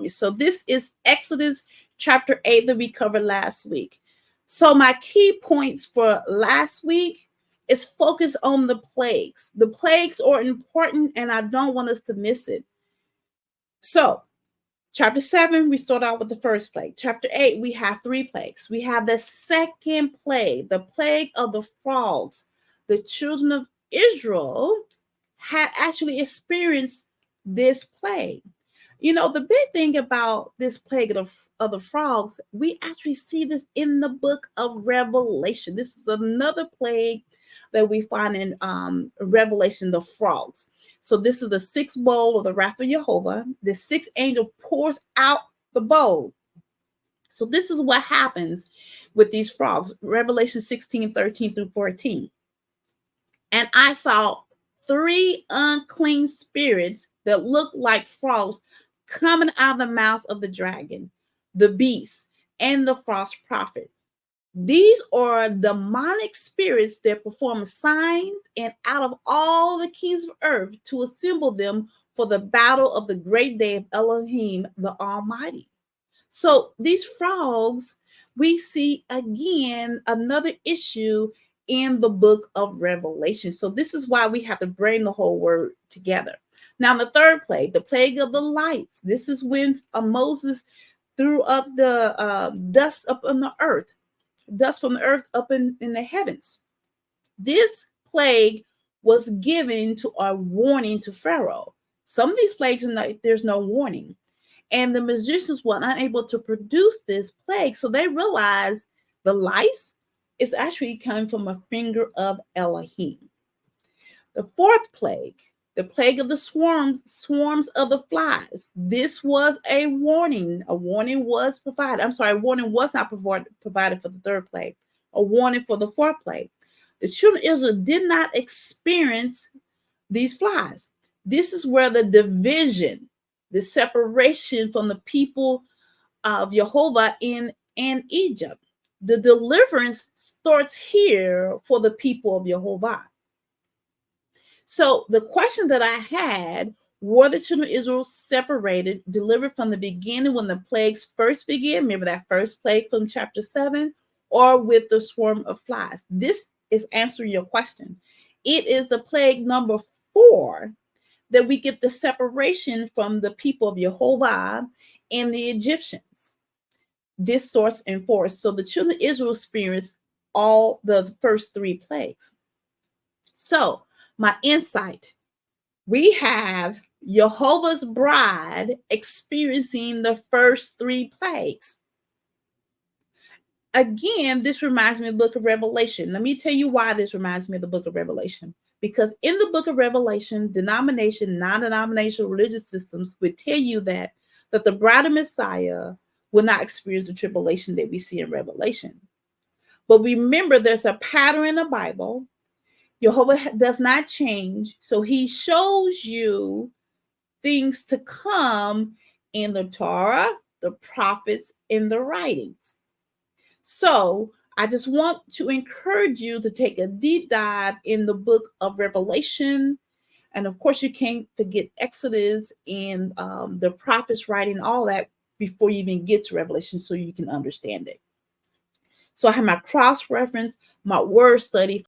me. So this is Exodus chapter 8 that we covered last week. So my key points for last week is focus on the plagues. The plagues are important and I don't want us to miss it. So chapter 7, we start out with the first plague. Chapter 8, we have 3 plagues. We have the second plague, the plague of the frogs. The children of Israel had actually experienced this plague. You know, the big thing about this plague of the frogs, we actually see this in the book of Revelation. This is another plague that we find in Revelation, the frogs. So this is the 6th bowl of the wrath of Jehovah. The 6th angel pours out the bowl. So this is what happens with these frogs. Revelation 16, 13 through 14. And I saw 3 unclean spirits that looked like frogs coming out of the mouths of the dragon, the beast, and the false prophet. These are demonic spirits that perform signs and out of all the kings of earth to assemble them for the battle of the great day of Elohim, the Almighty. So these frogs, we see again another issue in the book of Revelation. So this is why we have to bring the whole word together. Now, the third plague, the plague of the lights. This is when Moses threw up the dust up on the earth, dust from the earth up in the heavens. This plague was given to a warning to Pharaoh. Some of these plagues, there's no warning. And the magicians were unable to produce this plague. So they realized the lice is actually coming from a finger of Elohim. The fourth plague, the plague of the swarms of the flies. This was a warning. A warning was provided. I'm sorry, a warning was not provided for the third plague. A warning for the fourth plague. The children of Israel did not experience these flies. This is where the division, the separation from the people of Jehovah in Egypt. The deliverance starts here for the people of Jehovah. So the question that I had, were the children of Israel separated, delivered from the beginning when the plagues first began? Remember that first plague from chapter 7, or with the swarm of flies? This is answering your question. It is the plague number 4 that we get the separation from the people of Jehovah and the Egyptians. This starts in 4. So the children of Israel experienced all the first 3 plagues. So my insight, we have Jehovah's bride experiencing the first 3 plagues. Again, this reminds me of the book of Revelation. Let me tell you why this reminds me of the book of Revelation. Because in the book of Revelation, denomination, non-denominational religious systems would tell you that the bride of Messiah will not experience the tribulation that we see in Revelation. But remember, there's a pattern in the Bible. Jehovah does not change. So he shows you things to come in the Torah, the prophets, and the writings. So I just want to encourage you to take a deep dive in the book of Revelation. And of course, you can't forget Exodus and the prophets writing all that before you even get to Revelation so you can understand it. So I have my cross-reference, my word study,